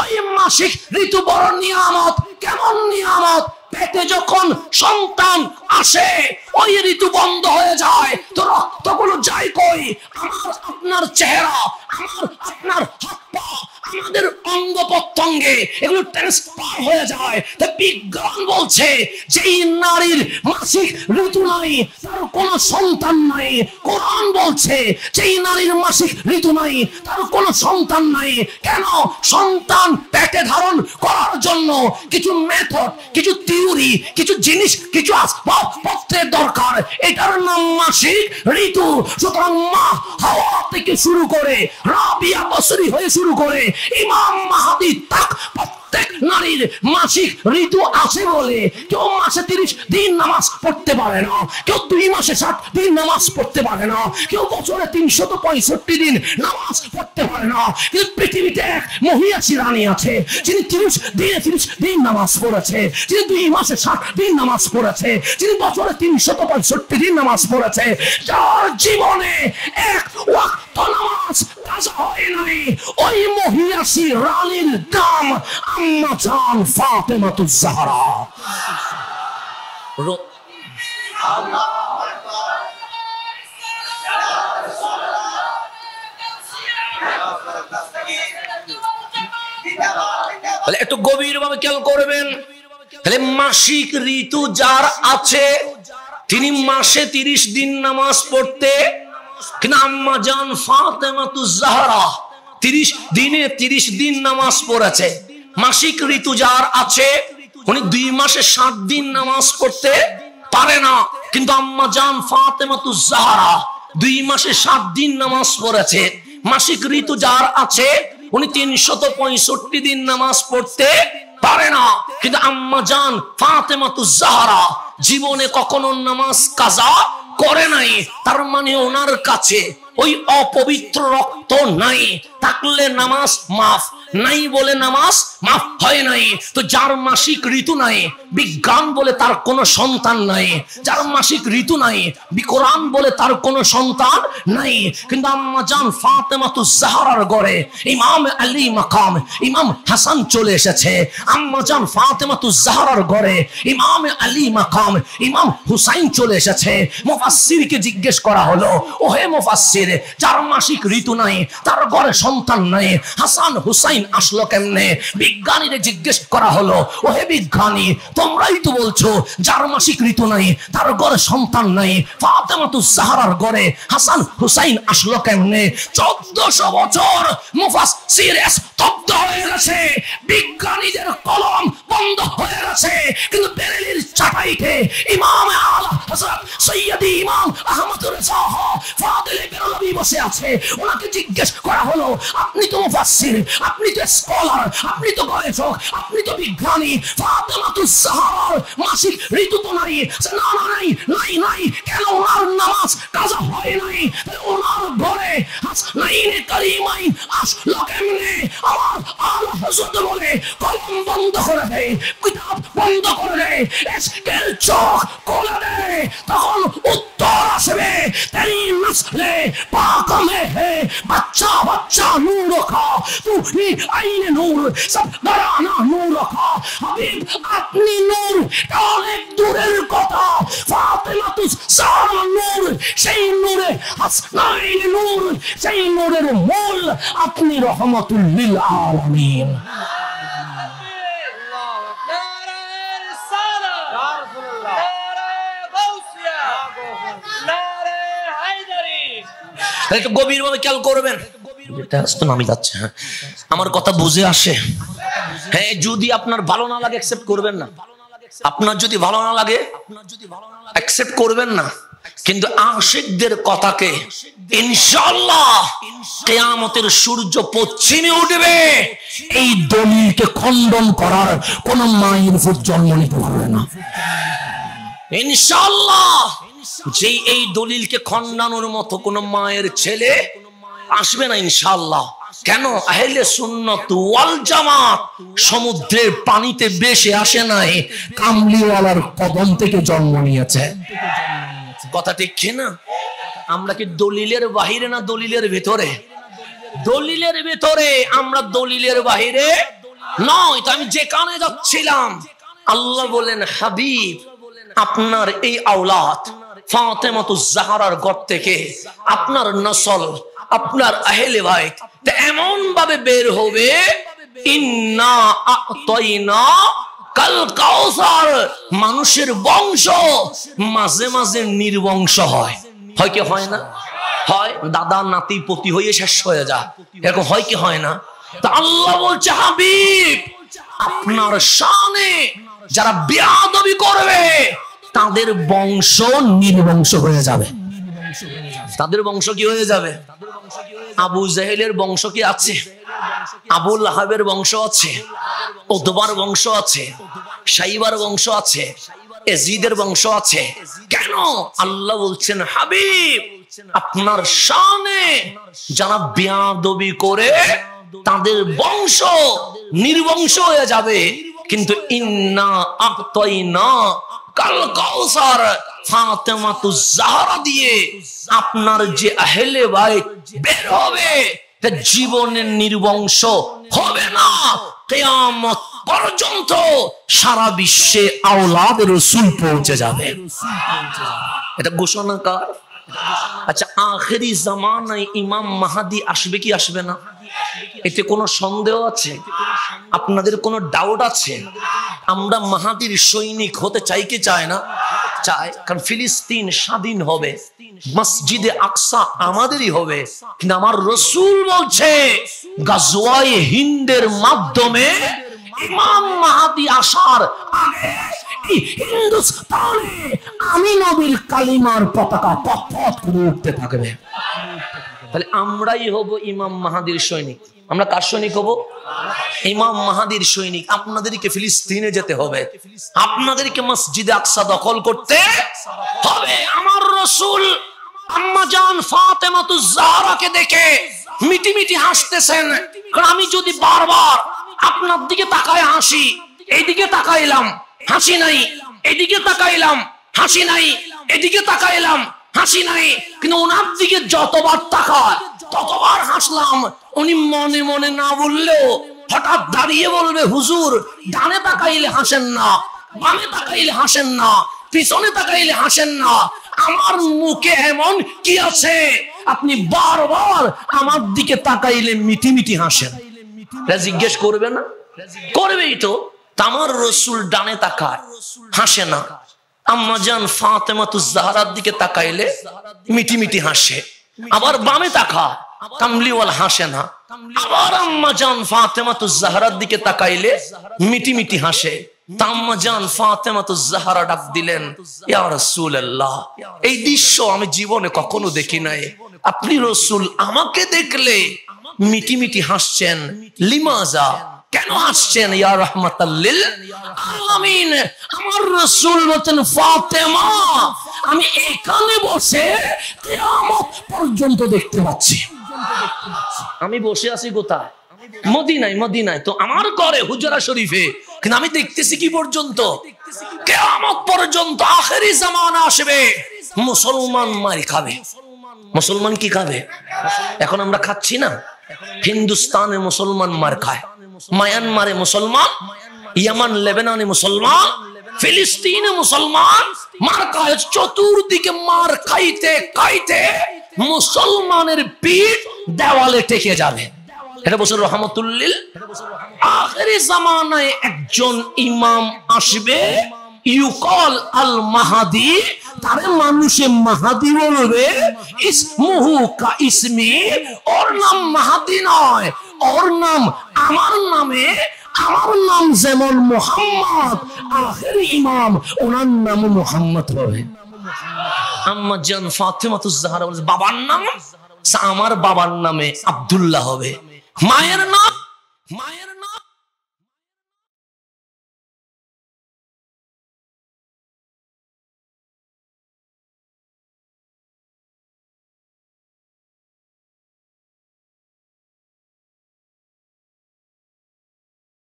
ওই মাসিক ঋতু বড় নিয়ামত। কেমন নিয়ামত? পেটে যখন সন্তান আসে ওই ঋতু বন্ধ হয়ে যায়, তো রক্তগুলো যায় কই? আমার আপনার চেহারা, আমার আপনার হাত পা, আমাদের অঙ্গ প্রত্যঙ্গে এগুলো ট্রান্সফার হয়ে যায়। তো বিজ্ঞান বলছে যেই নারীর মাসিক ঋতু নাই তার কোনো সন্তান নাই। কোরআন বলছে যেই নারীর মাসিক ঋতু নাই তার কোনো সন্তান নাই। কেন? সন্তান পেটে ধারণ করার জন্য কিছু মেথড, কিছু থিওরি, কিছু জিনিস, কিছু আসবাবপত্রের দরকার। এটার নাম মাসিক ঋতু। সুতরাং মা হাওয়া থেকে শুরু করে রাবিয়া বসরি হয়ে শুরু করে ইমাম মাহদী তাক প্রত্যেক নারীর মাসিক ঋতু আছে বলে কেউ মাসে 30 দিন নামাজ পড়তে পারে না, কেউ 2 মাসে 60 দিন নামাজ পড়তে পারে না, কেউ বছরে 365 দিন নামাজ পড়তে পারে না। কিন্তু পৃথিবীতে এক মহিয়াসী রানী আছে যিনি 30 দিন নামাজ পড়েছে, যিনি 2 মাসে 60 দিন নামাজ পড়েছে, যিনি বছরে 365 দিন নামাজ পড়েছে, যার জীবনে এক ওয়াক্ত নামাজ কাজা হয় নাই। ওই মহিয়াসী রানীর নাম আম্মা জান ফাতেমাতুজ জাহরা। একটু গভীরভাবে খেয়াল করবেন। তাহলে মাসিক ঋতু যার আছে তিনি মাসে 30 দিন নামাজ পড়তে, কিন্তু আম্মা জান ফাতেমাতুজ জাহরা 30 দিন নামাজ পড়েছে। মাসিক ঋতু যার আছে উনি 2 মাসে 60 দিন নামাজ পড়তে পারে না, কিন্তু আম্মা জান ফাতেমাতুজ জাহরা 2 মাসে 60 দিন নামাজ পড়েছে। মাসিক ঋতু যার আছে উনি 365 দিন নামাজ পড়তে পারে না, কিন্তু আম্মা জান ফাতেমাতুজ জাহরা জীবনে কখনো নামাজ কাজা করে নাই। তার মানে ওনার কাছে ওই অপবিত্র রক্ত নাই, থাকলে নামাজ মাফ, নাই বলে নামাজ মাফ হয় নাই। তো যার মাসিক ঋতু নাই, বিজ্ঞান বলে তার কোনো সন্তান নাই। যার মাসিক ঋতু নাই, কোরআন বলে তার কোনো সন্তান নাই। কিন্তু আম্মা জান ফাতেমাতুজ জাহরার ঘরে ইমাম আলী মাকাম, ইমাম হাসান চলে এসেছে। আম্মা জান ফাতেমাতুজ জাহরার ঘরে ইমাম আলী মাকাম, ইমাম হুসাইন চলে এসেছে। মুফাসসিরকে জিজ্ঞেস করা হলো, ওহে মুফাসসির, যার মাসিক ঋতু নাই, তার ঘরে সন্তান নাই, হাসান হুসাইন আসলো কেমনে? বিজ্ঞানীরে জিজ্ঞেস করা হলো, ওহে বিজ্ঞানী, তোমরাই তো বলছো যার মাসিক ঋতু নাই তার ঘরে সন্তান নাই, ফাতেমাতুজ জাহরার ঘরে হাসান হুসাইন আসলো কেমনে? 1400 বছর মুফাসসির স্তব্ধ হয়ে গেছে, বিজ্ঞানীদের কলম বন্ধ হয়ে গেছে, কিন্তু বেরেলির চাটাইতে ইমাম আলা হযরত সৈয়দি ইমাম আহমদ রেজা ফাদিলে বেরলভী বসে আছে। ওনাকে জিজ্ঞেস করা হলো, আপনি তো মুফাসসির, আপনি তো স্কলার, আপনি তো গবেষক, আপনি তো বিজ্ঞানী, ফাতেমাতুজ জাহরার মাসিক ঋতু তো নাই। না না, নাই নাই নাই। কেন ওনার নামাজ কাজা হয় নাই? ওনার ঘরে হাসনাইনে কারিমাইন আসলো কেমনে? আমার আলা হযরত বলে কলম বন্ধ করে দেয়, কিতাব বন্ধ করে দেয়, এসকের চোখ খুলে দেয়, তখন উত্তর আসবে, তেরি নসলে পাক মে হে बच्चा बच्चा नूर का तू ही आईने नूर सब घराना नूर का हबीब अपनी नूर অনেক দূরের কথা। ফাতেমাতুজ জাহরা নূর, সেই নূরে হাসনাইন নূর, সেই নূরের মূল আপনি রহমাতুল লিল আলামিন। একটু গভীরভাবে খেয়াল করবেন, নামি যাচ্ছে, আমার কথা বুঝে আসে? হ্যাঁ, যদি আপনার ভালো না লাগে অ্যাকসেপ্ট করবেন না, আপনার যদি ভালো না লাগে অ্যাকসেপ্ট করবেন না, কিন্তু আশিকদের কথাকে ইনশাআল্লাহ কিয়ামতের সূর্য পশ্চিমে উঠবে, এই দলিলকে খণ্ডন করার কোন মায়ের ফুট জন্ম নিতে পারবে না ইনশাআল্লাহ। যে এই দলিলকে খণ্ডানোর মতো কোন মায়ের ছেলে আসবে না ইনশাআল্লাহ। কেন? আহলে সুন্নাত ওয়াল জামাত সমুদ্রের পানিতে বেশে আসে নাই, কামলিওয়ালার কদম থেকে জন্ম নিয়েছে। কথা ঠিক কি না? আমরা কি দলিলের বাহিরে না দলিলের ভেতরে? দলিলের ভিতরে, আমরা দলিলের বাহিরে নয়। তো আমি যেখানে যাচ্ছিলাম আল্লাহ বলেন, হাবিব আপনার এই আওলাদ ফাতেমাতুজ জাহরার ঘর থেকে আপনার নসল, আপনার আহলে বাইত এমন ভাবে বের হবে, ইন্না আ'তাইনা কাল কাউসার। মানুষের বংশ মাঝে মাঝে নির্বংশ হয়, হয় কি হয় না? হয়, দাদা নাতি পতি হয়ে শেষ হয়ে যায়, এরকম হয় কি হয় না? তা আল্লাহ বলছে, হাবিব আপনার শানে যারা বেয়াদবি করবে তাদের বংশ নির্বংশ হয়ে যাবে। তাদের বংশ কি হয়ে যাবে? আবু জাহেলের বংশ কি আছে? আবু লাহাবের বংশ আছে, উতবার বংশ আছে, শাইবার বংশ আছে, ইয়াজিদের বংশ আছে। কেন? আল্লাহ বলছেন, হাবিব আপনার শানে যারা বেয়াদবি করে তাদের বংশ নির্বংশ হয়ে যাবে। কিন্তু ইন্না আ'তাইনা কাল কাউসার, ফাতেমাতুজ জাহরা দিয়ে আপনার যে আহলে বাইত বের হবে তা জীবনের নির্বংশ হবে না, কিয়ামত পর্যন্ত সারা বিশ্বে আওলাদ রাসূল পৌঁছে যাবে। এটা ঘোষণা কার? আচ্ছা, আখেরি জামানায় ইমাম মাহদি আসবে কি আসবে না? এতে কোনো সন্দেহ আছে? আপনাদের কোনো ডাউট আছে? আমরা মাহাদির সৈনিক হতে চাই কি চাই না? চাই, কারণ ফিলিস্তিন স্বাধীন হবে, মসজিদে আকসা আমাদেরই হবে। কিন্তু আমার রাসূল বলছে গাজওয়ায়ে হিন্দের মাধ্যমে ইমাম মাহদি আসার আগে হিন্দুস্তানে আমি নবীর কালিমার পতাকা পথ পথ করে উঠতে থাকবে। তাহলে আমরাই হব ইমাম মাহাদির সৈনিক। আমরা কার সৈনিক হব? ইমাম মাহাদির সৈনিক। আপনাদেরকে ফিলিস্তিনে যেতে হবে, আপনাদেরকে মসজিদে আকসা দখল করতে হবে। আমার রাসূল আম্মা জান ফাতেমাতুজ জাহরাকে দেখে মিটি মিটি হাসতেছেন। কারণ আমি যদি বারবার আপনার দিকে তাকায় হাসি, এইদিকে তাকাইলাম হাসি নাই, এদিকে তাকাইলাম হাসি নাই, এদিকে তাকাইলাম হাসি নাই, কিন্তু ওনার দিকে যতবার তাকায় ততবার হাসলাম। উনি মনে মনে না বললেও হঠাৎ দাঁড়িয়ে বলবে, হুজুর ডানে তাকাইলে হাসেন না, বামে তাকাইলে হাসেন না, পিছনে তাকাইলে হাসেন না, আমার মুখে এমন কি আছে আপনি বারবার আমার দিকে তাকাইলে মিটি মিটি হাসেন? জিজ্ঞেস করবে না? করবেই তো। আমার রাসূল ডানে তাকায় হাসে না, আম্মা জান ফাতেমাতুজ জাহরার দিকে তাকাইলে মিটি মিটি হাসে। আবার বামে তাকায় কামলিওয়ালা হাসে না, আবার আম্মা জান ফাতেমাতুজ জাহরার দিকে তাকাইলে মিটি মিটি হাসে। আম্মা জান ফাতেমাতুজ জাহরা ডাক দিলেন, ইয়া রাসূলুল্লাহ, এই দৃশ্য আমি জীবনে কখনো দেখি নাই। আপনি রাসূল আমাকে দেখলে মিটি মিটি হাসছেন, লিমাজা, কেন হাসছেন? ইয়া রাহমাতাল লিল আলামিন। আমার রাসূল বলেন, ফাতেমা আমি এখানে বসে কিয়ামত পর্যন্ত দেখতে পাচ্ছি। আমি বসে আছি কোথায়? মদিনায়। মদিনায় তো আমার ঘরে হুজরা শরীফে, কিন্তু আমি দেখতেছি কি পর্যন্ত? কিয়ামত পর্যন্ত। আখেরি জামানা আসবে, মুসলমান মারি খাবে। মুসলমান কি খাবে? এখন আমরা খাচ্ছি না? হিন্দুস্তানে মুসলমান মার খায়, মায়ানমারে মুসলমান, ইয়ামান লেবাননে মুসলমান, ফিলিস্তিনে মুসলমান মার খায়। চতুর্দিকে মার খাইতে খাইতে মুসলমানের পিঠ দেওয়ালে ঠেকে যাবে। এটা বছর রহমতুল্লিল। আখেরি জামানায় একজন ইমাম আসবে, ইউকাল আল মাহাদি, তারে মানুষে মাহাদি বলবে, ইসমুহু কা ইসমি, ওর নাম মাহাদি নয়, ওর নাম আমার নামে, আমার নাম যেমন মুহাম্মদ, আখেরি ইমাম ওনার নাম মুহাম্মদ হবে। আম্মা জান ফাতেমাতুজ জাহরা বলে, বাবার নাম? আমার বাবার নামে আব্দুল্লাহ হবে। মায়ের নাম? মায়ের